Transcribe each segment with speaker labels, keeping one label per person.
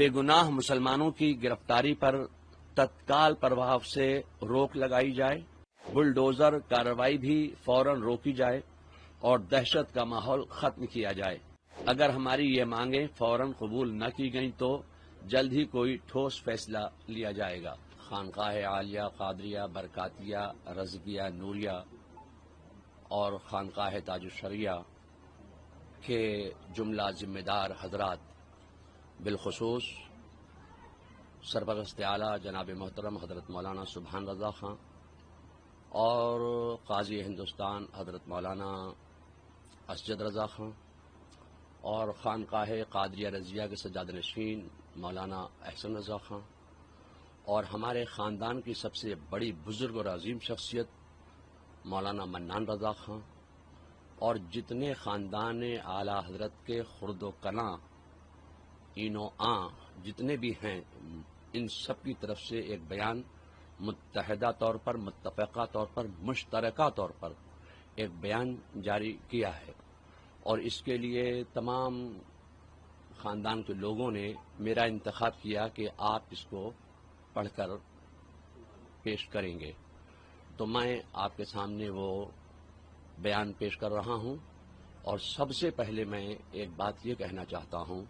Speaker 1: بے گناہ مسلمانوں کی گرفتاری پر تत्काल प्रभाव से रोक लगाई जाए, बुलडोजर कार्रवाई भी फौरन रोकी जाए और दहशत का माहौल खत्म किया जाए। अगर हमारी ये मांगें फौरन कबूल न की गईं तो जल्द ही कोई ठोस फैसला लिया जाएगा। खानकाह आलिया, कादरिया, बरकातिया, रज़किया, नूरिया और खानकाह ताजुशरिया के जुमला जिम्मेदार हजरात, बिलखुसूस सरपरस्त आला जनाब मोहतरम हजरत मौलाना सुभान रज़ा खां और काजी हिंदुस्तान हजरत मौलाना असजद रज़ा खां और खानकाह कादरिया रज़िया के सज्जाद नशीन मौलाना अहसन रज़ा खां और हमारे ख़ानदान की सबसे बड़ी बुज़ुर्ग और अजीम शख्सियत मौलाना मन्नान रज़ा खां और जितने ख़ानदान आला हजरत के खुर्द कना इनो आ जितने भी हैं, इन सब की तरफ से एक बयान मुत्तहदा तौर पर, मुत्तफ़क़ा तौर पर, मुश्तरका तौर पर एक बयान जारी किया है और इसके लिए तमाम ख़ानदान के लोगों ने मेरा इंतखाब किया कि आप इसको पढ़कर पेश करेंगे। तो मैं आपके सामने वो बयान पेश कर रहा हूं और सबसे पहले मैं एक बात ये कहना चाहता हूं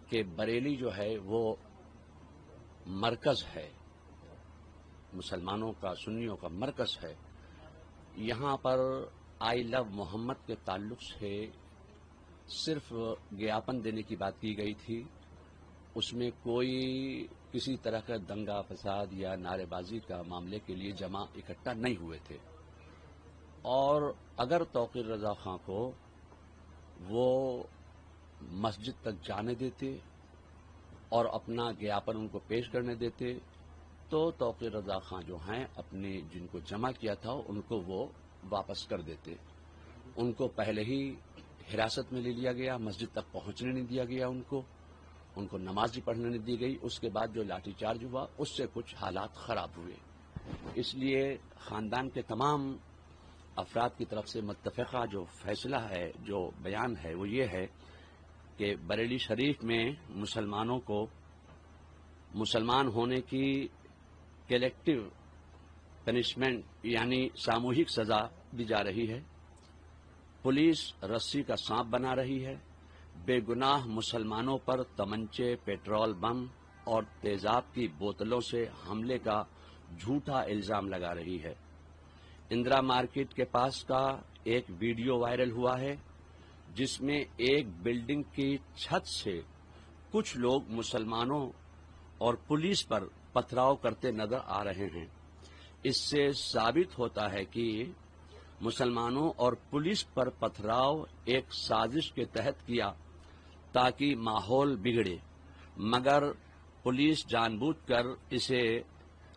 Speaker 1: कि बरेली जो है वो मरकज़ है, मुसलमानों का, सुन्नियों का मरकज़ है। यहाँ पर आई लव मोहम्मद के ताल्लुक़ से सिर्फ ज्ञापन देने की बात की गई थी, उसमें कोई किसी तरह का दंगा फसाद या नारेबाजी का मामले के लिए जमा इकट्ठा नहीं हुए थे। और अगर तौक़ीर रज़ा खां को वो मस्जिद तक जाने देते और अपना ज्ञापन उनको पेश करने देते तो तौक़ीर रज़ा खां जो हैं अपने जिनको जमा किया था उनको वो वापस कर देते। उनको पहले ही हिरासत में ले लिया गया, मस्जिद तक पहुंचने नहीं दिया गया, उनको नमाज ही पढ़ने नहीं दी गई। उसके बाद जो लाठीचार्ज हुआ उससे कुछ हालात ख़राब हुए। इसलिए ख़ानदान के तमाम अफराद की तरफ से मुत्तफ़क़ा जो फैसला है, जो बयान है, वो ये है कि बरेली शरीफ में मुसलमानों को मुसलमान होने की कलेक्टिव पनिशमेंट यानी सामूहिक सजा दी जा रही है। पुलिस रस्सी का सांप बना रही है। बेगुनाह मुसलमानों पर तमंचे, पेट्रोल बम और तेजाब की बोतलों से हमले का झूठा इल्जाम लगा रही है। इंदिरा मार्केट के पास का एक वीडियो वायरल हुआ है जिसमें एक बिल्डिंग की छत से कुछ लोग मुसलमानों और पुलिस पर पथराव करते नजर आ रहे हैं। इससे साबित होता है कि मुसलमानों और पुलिस पर पथराव एक साजिश के तहत किया ताकि माहौल बिगड़े, मगर पुलिस जानबूझकर इसे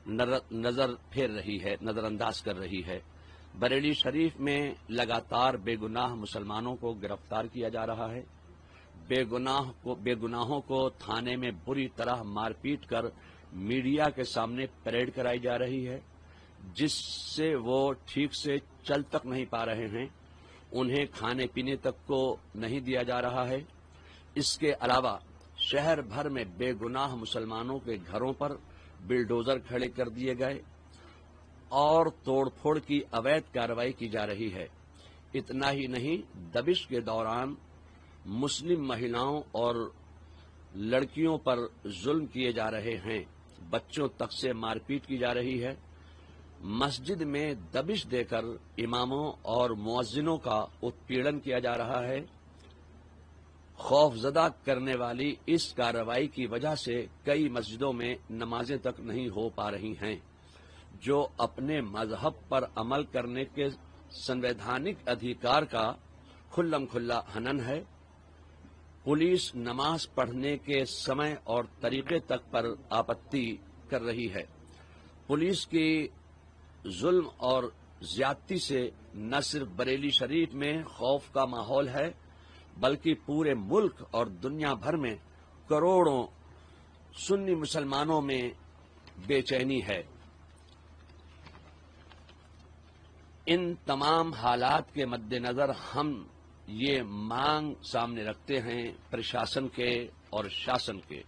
Speaker 1: नजर फेर रही है, नजरअंदाज कर रही है। बरेली शरीफ में लगातार बेगुनाह मुसलमानों को गिरफ्तार किया जा रहा है। बेगुनाहों को थाने में बुरी तरह मारपीट कर मीडिया के सामने परेड कराई जा रही है, जिससे वो ठीक से चल तक नहीं पा रहे हैं। उन्हें खाने पीने तक को नहीं दिया जा रहा है। इसके अलावा शहर भर में बेगुनाह मुसलमानों के घरों पर बिल्डोजर खड़े कर दिए गए और तोड़फोड़ की अवैध कार्रवाई की जा रही है। इतना ही नहीं, दबिश के दौरान मुस्लिम महिलाओं और लड़कियों पर जुल्म किए जा रहे हैं। बच्चों तक से मारपीट की जा रही है। मस्जिद में दबिश देकर इमामों और मुअज्जिनों का उत्पीड़न किया जा रहा है। खौफजदा करने वाली इस कार्रवाई की वजह से कई मस्जिदों में नमाजें तक नहीं हो पा रही हैं, जो अपने मजहब पर अमल करने के संवैधानिक अधिकार का खुल्लम खुल्ला हनन है। पुलिस नमाज पढ़ने के समय और तरीके तक पर आपत्ति कर रही है। पुलिस की जुल्म और ज्यादती से न सिर्फ बरेली शरीफ में खौफ का माहौल है, बल्कि पूरे मुल्क और दुनिया भर में करोड़ों सुन्नी मुसलमानों में बेचैनी है। इन तमाम हालात के मद्देनजर हम ये मांग सामने रखते हैं प्रशासन के और शासन के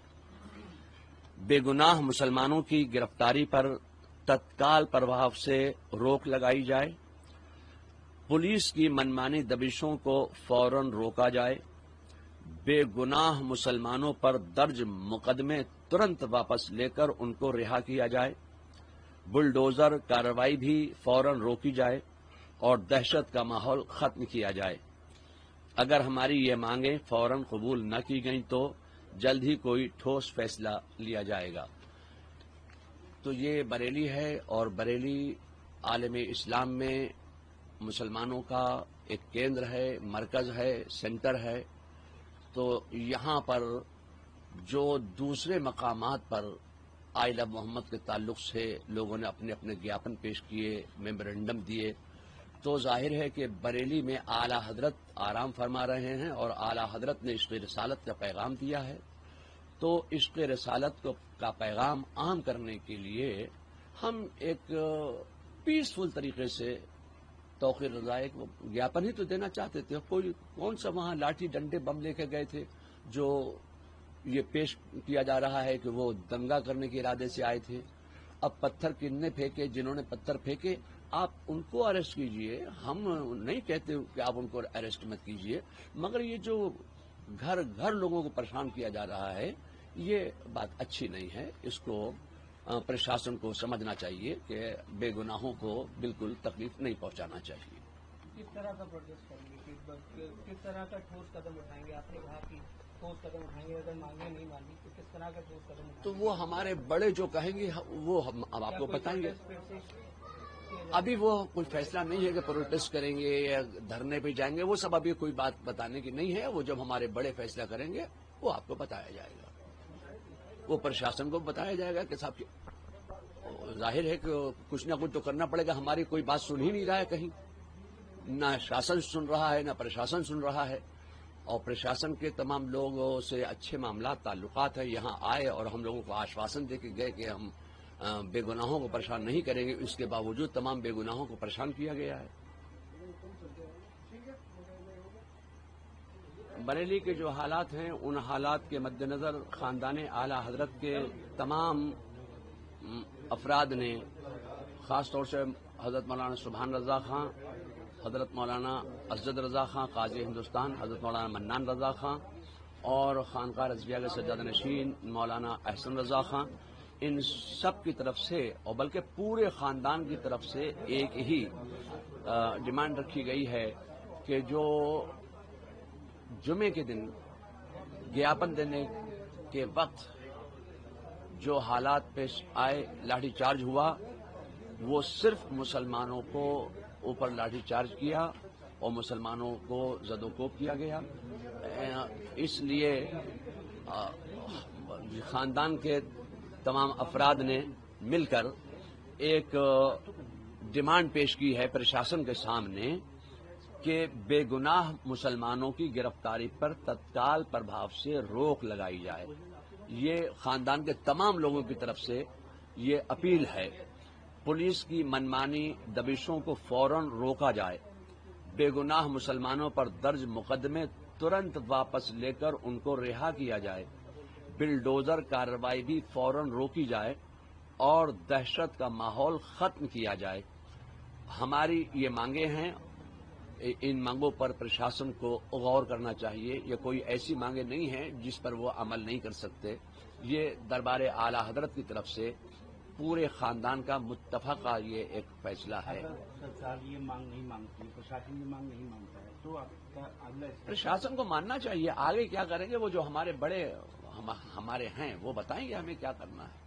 Speaker 1: بے گناہ مسلمانوں کی گرفتاری پر تत्काल प्रभाव سے روک لگائی جائے، پولیس کی منمانی دبشوں کو فوراً روکا جائے، بے گناہ مسلمانوں پر درج مقدمے ترنت واپس لے کر ان کو رہا کیا جائے، بلڈوزر کارروائی بھی فوراً روکی جائے اور دہشت کا ماحول ختم کیا جائے۔ اگر ہماری یہ مانگیں فوراً قبول نہ کی گئیں تو جلد ہی کوئی ٹھوس فیصلہ لیا جائے گا۔ تو یہ بریلی ہے، اور بریلی عالم اسلام میں مسلمانوں کا ایک کیندر ہے، مرکز ہے، سینٹر ہے۔ تو یہاں پر جو دوسرے مقامات پر آئل آف محمد کے تعلق سے لوگوں نے اپنے اپنے گیاپن پیش کیے، میمورنڈم دیے، تو ظاہر ہے کہ بریلی میں اعلی حضرت آرام فرما رہے ہیں اور اعلی حضرت نے عشق رسالت کا پیغام دیا ہے۔ تو عشق رسالت کا پیغام عام کرنے کے لیے ہم ایک پیسفل طریقے سے توقیر رضائے کو گیاپن ہی تو دینا چاہتے تھے۔ کون سا وہاں لاٹھی ڈنڈے بم لے کے گئے تھے جو یہ پیش کیا جا رہا ہے کہ وہ دنگا کرنے کے ارادے سے آئے تھے۔ اب پتھر کتنے پھینکے، جنہوں نے پتھر پھینکے آپ ان کو اریسٹ کیجئے، ہم نہیں کہتے کہ آپ ان کو اریسٹ مت کیجئے، مگر یہ جو گھر گھر لوگوں کو پریشان کیا جا رہا ہے یہ بات اچھی نہیں ہے۔ اس کو پرشاسن کو سمجھنا چاہیے کہ بے گناہوں کو بالکل تکلیف نہیں پہنچانا چاہیے۔
Speaker 2: کس طرح کا پروٹیسٹ کریں گے، کس طرح کا ٹھوس قدم اٹھائیں گے؟ آپ نے کہا کہ ٹھوس قدم اٹھائیں گے، اگر مانگیں نہیں مانی تو کس طرح کا ٹھوس قدم اٹھائیں گے؟
Speaker 1: تو وہ ہمارے بڑے جو کہیں گے وہ ہم اب آپ کو بتائیں گے۔ ابھی وہ کوئی فیصلہ نہیں ہے کہ پروٹیسٹ کریں گے یا دھرنے پہ جائیں گے، وہ سب ابھی کوئی بات بتانے کی نہیں ہے۔ وہ جب ہمارے بڑے فیصلہ کریں گے وہ آپ کو بتایا جائے گا، وہ پرشاسن کو بتایا جائے گا کہ صاحب ظاہر ہے کہ کچھ نہ کچھ تو کرنا پڑے گا۔ ہماری کوئی بات سن ہی نہیں رہا ہے، کہیں نہ شاسن سن رہا ہے نہ پرشاسن سن رہا ہے، اور پرشاسن کے تمام لوگوں سے اچھے معاملات تعلقات ہیں، یہاں آئے اور ہم لوگوں کو آشواسن دے کے گئے کہ ہم بے گناہوں کو پریشان نہیں کریں گے، اس کے باوجود تمام بے گناہوں کو پریشان کیا گیا ہے۔ بریلی کے جو حالات ہیں ان حالات کے مد نظر خاندان اعلی حضرت کے تمام افراد نے، خاص طور سے حضرت مولانا سبحان رضا خان، حضرت مولانا اسجد رضا خان قاضی ہندوستان، حضرت مولانا منان رضا خان اور خانقاہ رضویہ کے سجادہ نشین مولانا احسن رضا خان، ان سب کی طرف سے اور بلکہ پورے خاندان کی طرف سے ایک ہی ڈیمانڈ رکھی گئی ہے کہ جو جمعے کے دن گیاپن دینے کے وقت جو حالات پیش آئے، لاٹھی چارج ہوا، وہ صرف مسلمانوں کو اوپر لاٹھی چارج کیا اور مسلمانوں کو زد و کوب کیا گیا۔ اس لیے خاندان کے تمام افراد نے مل کر ایک ڈیمانڈ پیش کی ہے پرشاسن کے سامنے کہ بے گناہ مسلمانوں کی گرفتاری پر تत्काल प्रभाव سے روک لگائی جائے۔ یہ خاندان کے تمام لوگوں کی طرف سے یہ اپیل ہے۔ پولیس کی منمانی دبشوں کو فوراً روکا جائے، بے گناہ مسلمانوں پر درج مقدمے ترنت واپس لے کر ان کو رہا کیا جائے، بلڈوزر کارروائی بھی فوراً روکی جائے اور دہشت کا ماحول ختم کیا جائے۔ ہماری یہ مانگیں ہیں، ان مانگوں پر پرشاسن کو غور کرنا چاہیے۔ یہ کوئی ایسی مانگیں نہیں ہیں جس پر وہ عمل نہیں کر سکتے۔ یہ دربار اعلی حضرت کی طرف سے پورے خاندان کا متفقہ یہ ایک فیصلہ ہے۔
Speaker 2: سرکار یہ مانگ نہیں مانگتی، پرشاسن یہ مانگ نہیں مانگتا ہے، تو آپ کا اگلا
Speaker 1: پرشاسن کو ماننا چاہیے۔ آگے کیا کریں گے وہ جو ہمارے بڑے ہمارے ہیں وہ بتائیں گے ہمیں کیا کرنا ہے۔